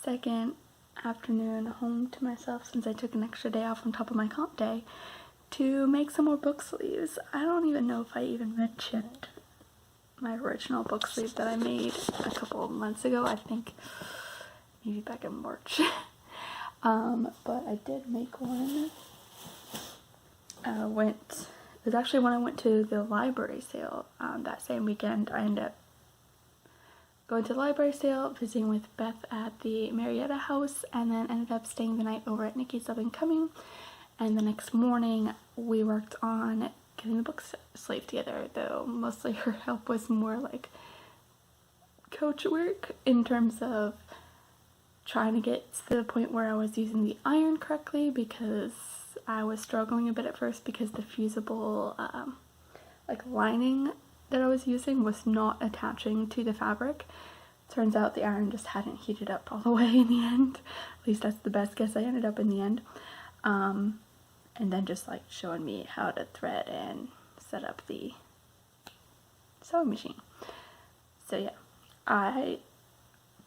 second afternoon home to myself since I took an extra day off on top of my comp day to make some more book sleeves. I don't even know if I even mentioned my original book sleeve that I made a couple of months ago. I think maybe back in March. But I did make one. It was actually when I went to the library sale that same weekend. I ended up going to the library sale, visiting with Beth at the Marietta house, and then ended up staying the night over at Nikki's Up and Coming. And the next morning we worked on getting the book sleeve together, though mostly her help was more like coach work in terms of trying to get to the point where I was using the iron correctly, because I was struggling a bit at first because the fusible like lining that I was using was not attaching to the fabric. Turns out the iron just hadn't heated up all the way in the end. At least that's the best guess I ended up in the end. And then just like showing me how to thread and set up the sewing machine. So yeah, I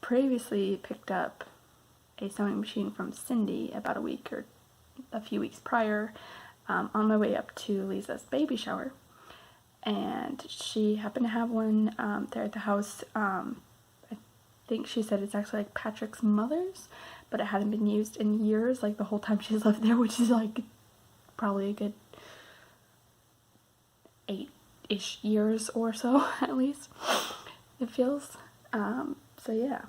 previously picked up a sewing machine from Cindy about a week or a few weeks prior, on my way up to Lisa's baby shower, and she happened to have one there at the house. I think she said it's actually like Patrick's mother's, but it hadn't been used in years, like the whole time she's lived there, which is like probably a good 8-ish years or so at least, it feels. So yeah,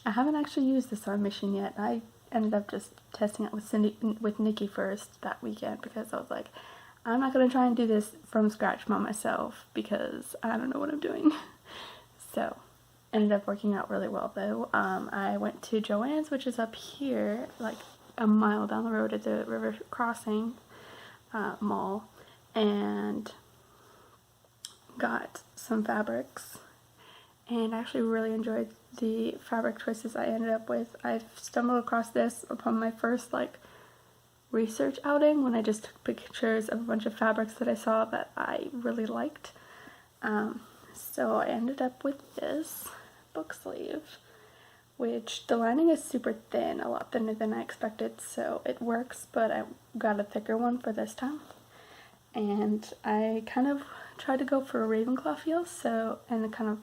I haven't actually used the sewing machine yet. I ended up just testing it with Nikki first that weekend, because I was like, I'm not gonna try and do this from scratch by myself because I don't know what I'm doing. So ended up working out really well though. I went to Joann's, which is up here like a mile down the road at the River Crossing mall, and got some fabrics, and I actually really enjoyed the fabric choices I ended up with. I stumbled across this upon my first like research outing when I just took pictures of a bunch of fabrics that I saw that I really liked. So I ended up with this book sleeve, which the lining is super thin, a lot thinner than I expected, so it works, but I got a thicker one for this time. And I kind of tried to go for a Ravenclaw feel, so, and the kind of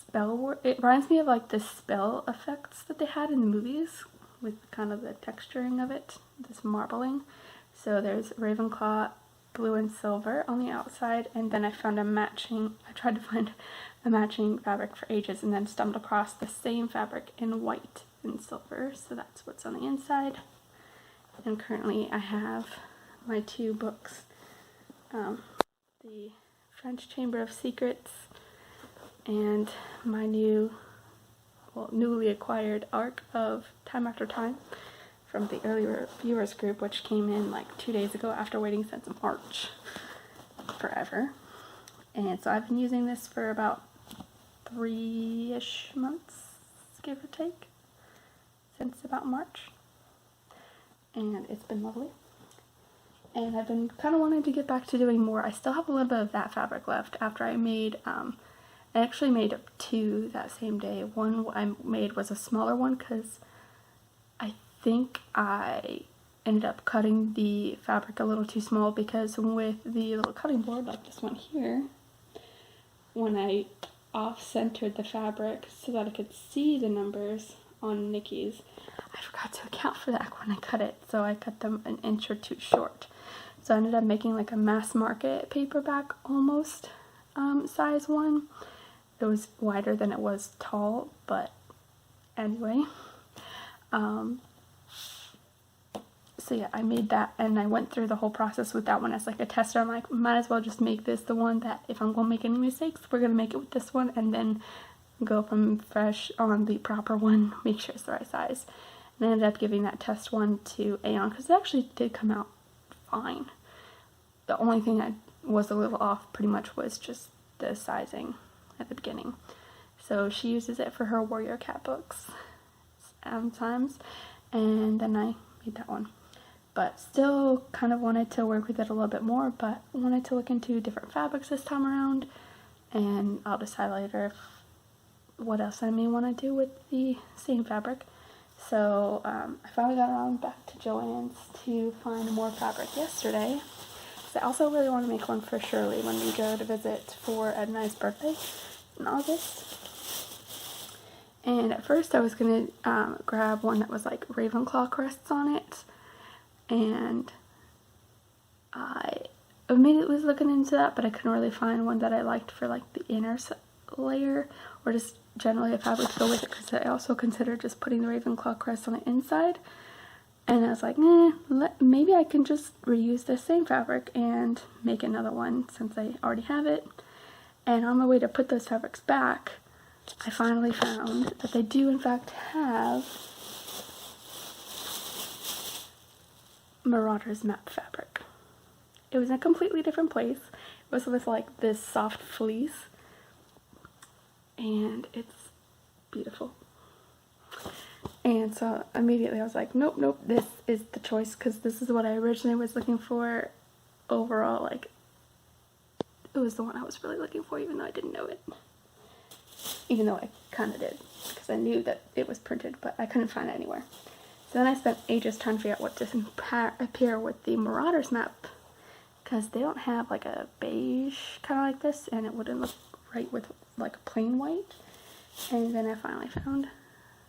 spell, it reminds me of like the spell effects that they had in the movies with kind of the texturing of it, this marbling. So there's Ravenclaw blue and silver on the outside, and then I tried to find a matching fabric for ages, and then stumbled across the same fabric in white and silver, so that's what's on the inside. And currently I have my two books, the French Chamber of Secrets and my newly acquired Arc of Time After Time from the early reviewers group, which came in like 2 days ago after waiting since March forever. And so I've been using this for about 3-ish months, give or take, since about March, and it's been lovely. And I've been kind of wanting to get back to doing more. I still have a little bit of that fabric left after I made, I actually made 2 that same day. One I made was a smaller one because I think I ended up cutting the fabric a little too small, because with the little cutting board like this one here, when I off-centered the fabric so that I could see the numbers on Nikki's, I forgot to account for that when I cut it, so I cut them an inch or 2 short. So I ended up making like a mass market paperback almost size one. It was wider than it was tall, but anyway. So yeah, I made that, and I went through the whole process with that one as like a tester. I'm like, might as well just make this the one that if I'm gonna make any mistakes, we're gonna make it with this one, and then go from fresh on the proper one, make sure it's the right size. And I ended up giving that test one to Aeon because it actually did come out fine. The only thing I was a little off pretty much was just the sizing at the beginning. So she uses it for her Warrior Cat books sometimes, and then I made that one. But still kind of wanted to work with it a little bit more, but wanted to look into different fabrics this time around, and I'll decide later if what else I may want to do with the same fabric. So I finally got around back to Joann's to find more fabric yesterday. So I also really want to make one for Shirley when we go to visit for Edna's birthday in August. And at first I was going to grab one that was like Ravenclaw crests on it. And I immediately was looking into that, but I couldn't really find one that I liked for like the inner layer, or just generally a fabric to go with it, because I also considered just putting the Ravenclaw crest on the inside. And I was like, maybe I can just reuse the same fabric and make another one since I already have it. And on my way to put those fabrics back, I finally found that they do in fact have Marauder's map fabric. It was in a completely different place. It was with like this soft fleece, and it's beautiful. And so immediately I was like, nope, this is the choice, because this is what I originally was looking for. Overall, like, it was the one I was really looking for, even though I didn't know it. Even though I kind of did, because I knew that it was printed, but I couldn't find it anywhere. So then I spent ages trying to figure out what to pair with the Marauder's map, because they don't have like a beige kind of like this, and it wouldn't look right with like a plain white. And then I finally found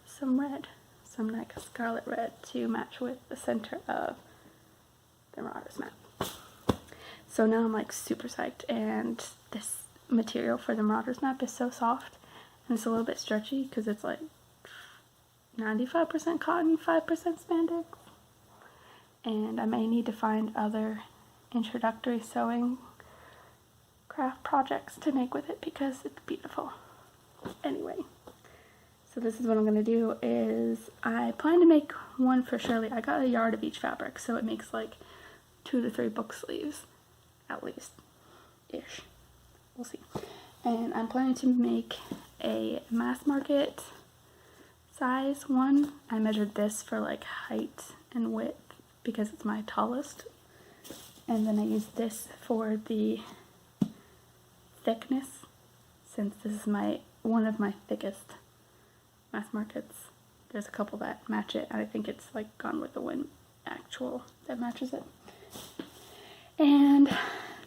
some red, some like scarlet red to match with the center of the Marauder's map. So now I'm like super psyched, and this material for the Marauder's map is so soft, and it's a little bit stretchy because it's like 95% cotton, 5% spandex. And I may need to find other introductory sewing craft projects to make with it, because it's beautiful. Anyway, so this is what I'm going to do. Is I plan to make one for Shirley. I got a yard of each fabric, so it makes like 2 to 3 book sleeves at least ish. We'll see. And I'm planning to make a mass market size one. I measured this for like height and width because it's my tallest, and then I used this for the thickness, since this is one of my thickest mass markets. There's a couple that match it, and I think it's like Gone with the Wind actual that matches it. And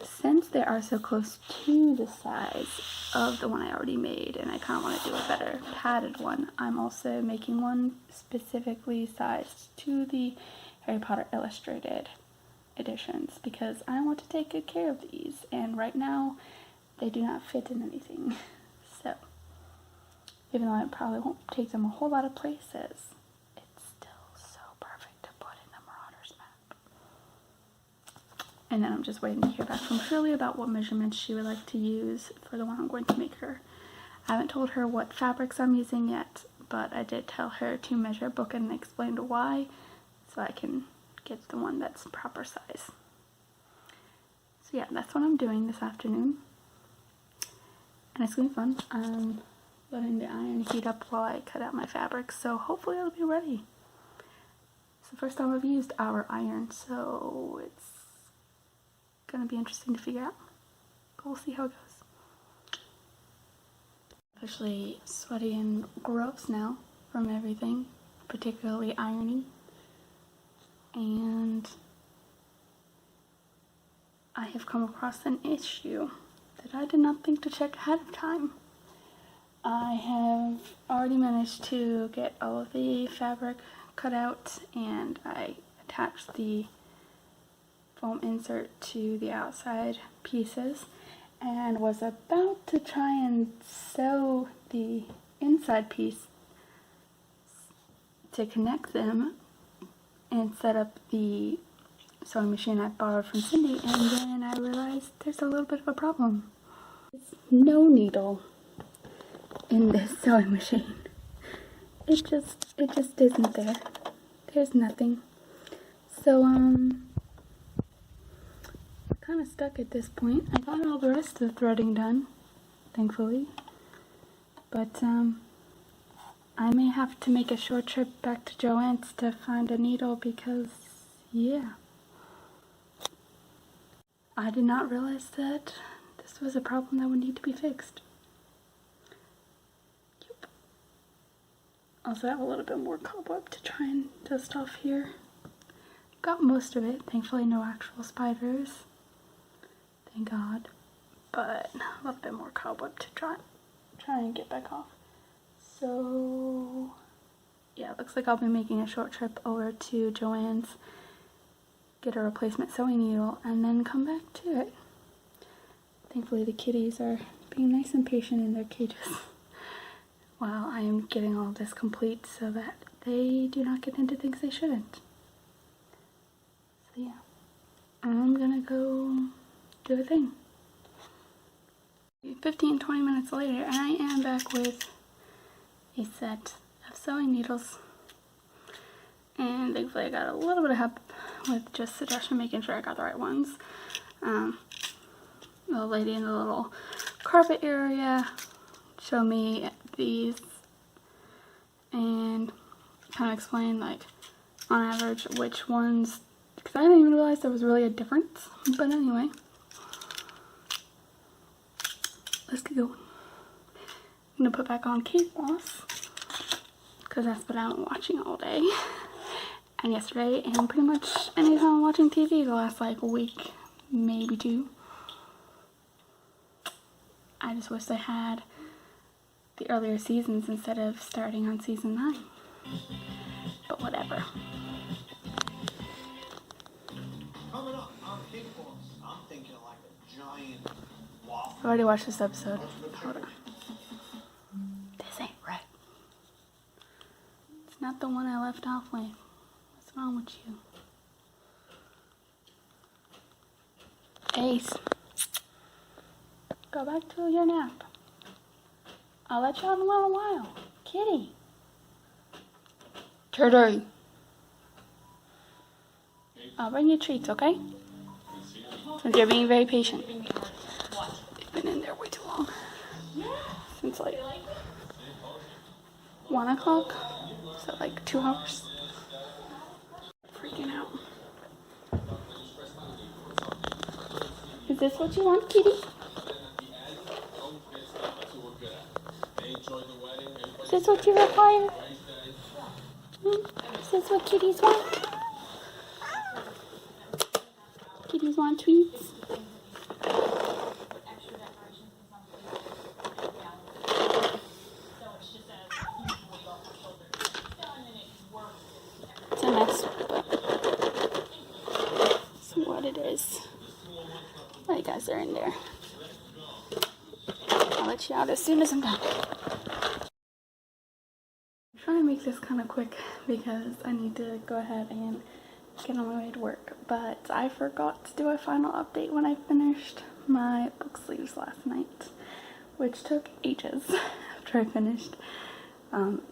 since they are so close to the size of the one I already made, and I kind of want to do a better padded one, I'm also making one specifically sized to the Harry Potter Illustrated editions, because I want to take good care of these, and right now they do not fit in anything. So even though it probably won't take them a whole lot of places, it's still so perfect to put in the Marauder's map. And then I'm just waiting to hear back from Shirley about what measurements she would like to use for the one I'm going to make her. I haven't told her what fabrics I'm using yet, but I did tell her to measure, book, and explain why, so I can get the one that's proper size. So yeah, that's what I'm doing this afternoon, and it's gonna be fun. I'm letting the iron heat up while I cut out my fabrics, so hopefully it'll be ready. It's the first time I've used our iron, so it's gonna be interesting to figure out, but we'll see how it goes. Officially sweaty and gross now from everything, particularly ironing. And I have come across an issue that I did not think to check ahead of time. I have already managed to get all of the fabric cut out, and I attached the foam insert to the outside pieces, and was about to try and sew the inside piece to connect them and set up the sewing machine I borrowed from Cindy, and then I realized there's a little bit of a problem. There's no needle in this sewing machine. It just isn't there. There's nothing. So kind of stuck at this point. I got all the rest of the threading done, thankfully, but I may have to make a short trip back to Joann's to find a needle, because yeah, I did not realize that this was a problem that would need to be fixed. You Also have a little bit more cobweb to try and dust off here. Got most of it. Thankfully no actual spiders. Thank God. But a little bit more cobweb to try and get back off. So yeah, it looks like I'll be making a short trip over to Joann's, get a replacement sewing needle, and then come back to it. Thankfully the kitties are being nice and patient in their cages while I am getting all this complete so that they do not get into things they shouldn't. So yeah, I'm gonna go do a thing. 15-20 minutes later, and I am back with a set of sewing needles. And thankfully I got a little bit of help with just suggestion, making sure I got the right ones. The lady in the little carpet area showed me these and kind of explained, like, on average which ones, because I didn't even realize there was really a difference. But anyway, let's get going. I'm gonna put back on Kate Boss because that's what I've been watching all day and yesterday, and pretty much anytime I'm watching TV the last like week, maybe 2. I just wish they had the earlier seasons instead of starting on season 9. But whatever. Coming up on Kate Boss, I'm thinking like a giant waffle. I already watched this episode. Hold on. This ain't right. It's not the one I left off with. What's wrong with you? Ace. Go back to your nap. I'll let you out in a little while. Kitty. Turtle. I'll bring you treats, okay? Since you're being very patient. You've been in there way too long. Since like 1 o'clock. So like 2 hours. Freaking out. Is this what you want, kitty? Is this what you require? Is this what kitties want? Kitties want treats? It's a mess, but it's what it is. Well, you guys are in there. I'll let you out as soon as I'm done. I'm trying to make this kind of quick because I need to go ahead and get on my way to work, but I forgot to do a final update when I finished my book sleeves last night, which took ages after I finished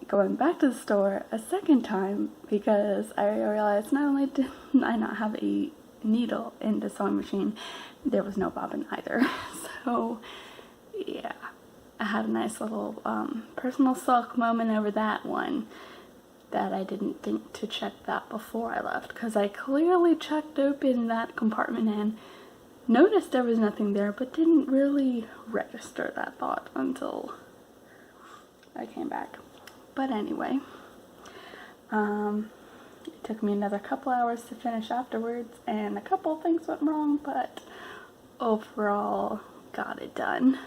going back to the store a second time because I realized not only did I not have a needle in the sewing machine, there was no bobbin either. So yeah, I had a nice little personal sulk moment over that one, that I didn't think to check that before I left, because I clearly checked open that compartment and noticed there was nothing there, but didn't really register that thought until I came back. But anyway, it took me another couple hours to finish afterwards, and a couple things went wrong, but overall got it done.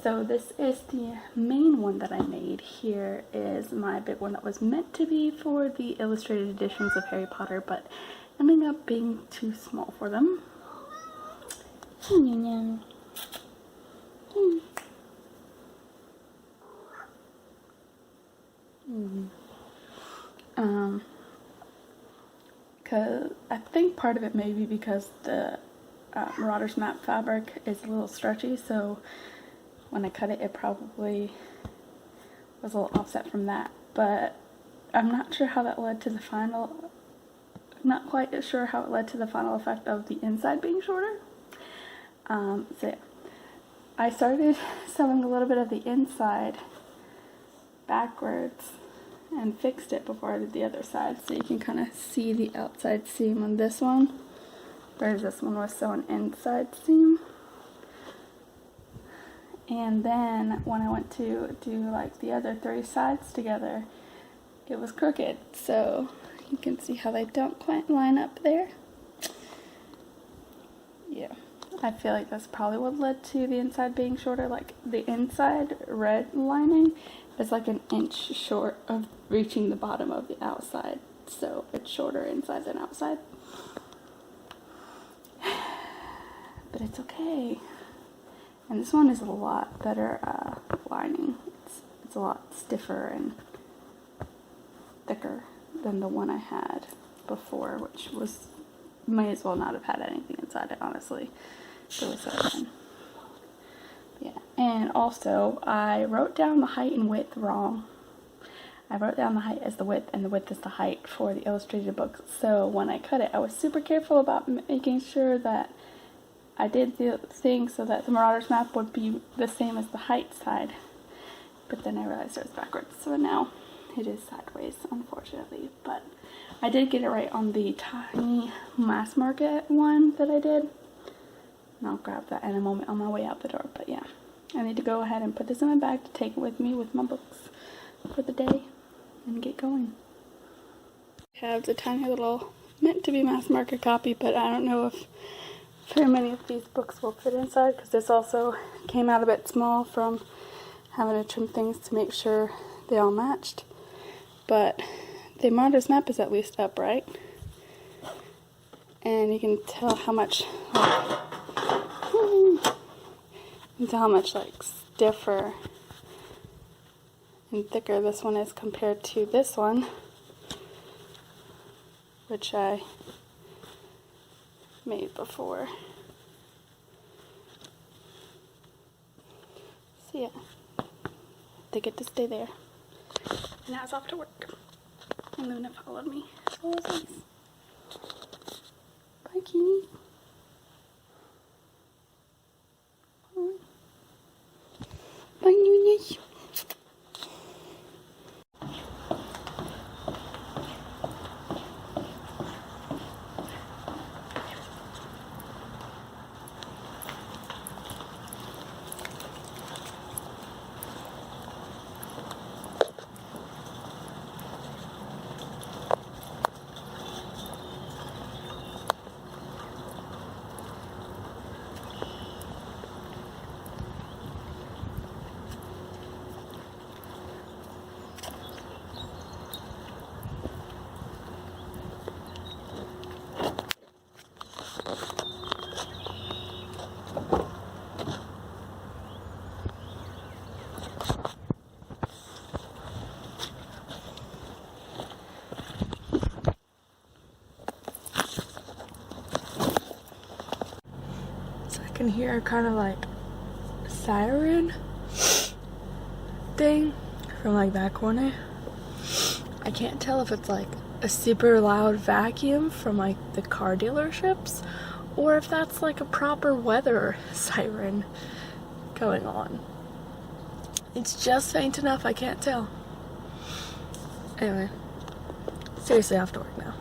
So this is the main one that I made. Here is my big one that was meant to be for the illustrated editions of Harry Potter, but ending up being too small for them. Cause I think part of it may be because the Marauder's map fabric is a little stretchy, so when I cut it, it probably was a little offset from that. But I'm not sure how that led to the final, not quite sure how it led to the final effect of the inside being shorter. So yeah, I started sewing a little bit of the inside backwards and fixed it before I did the other side, so you can kind of see the outside seam on this one, whereas this one was sewn inside seam. And then when I went to do like the other 3 sides together, it was crooked. So you can see how they don't quite line up there. Yeah, I feel like that's probably what led to the inside being shorter. Like the inside red lining is like an inch short of reaching the bottom of the outside. So it's shorter inside than outside. But it's okay. And this one is a lot better lining. It's a lot stiffer and thicker than the one I had before, which was, may as well not have had anything inside it, honestly. It was so fun. Yeah, and also I wrote down the height and width wrong. I wrote down the height as the width and the width as the height for the illustrated book. So when I cut it, I was super careful about making sure that I did the thing so that the Marauder's map would be the same as the height side. But then I realized it was backwards, so now it is sideways, unfortunately. But I did get it right on the tiny mass market one that I did. And I'll grab that in a moment on my way out the door. But yeah, I need to go ahead and put this in my bag to take it with me with my books for the day and get going. I have the tiny little, meant to be mass market copy, but I don't know if very many of these books will fit inside, because this also came out a bit small from having to trim things to make sure they all matched. But the Marauder's map is at least upright, and you can tell how much like stiffer and thicker this one is compared to this one, which I made before. So yeah, they get to stay there. And now it's off to work. And Luna followed me. Oh, that's nice. Bye, Kitty. Bye, Nuna. I can hear kind of like a siren thing from like that corner. I can't tell if it's like a super loud vacuum from like the car dealerships or if that's like a proper weather siren going on. It's just faint enough I can't tell. Anyway, seriously, I have to work now.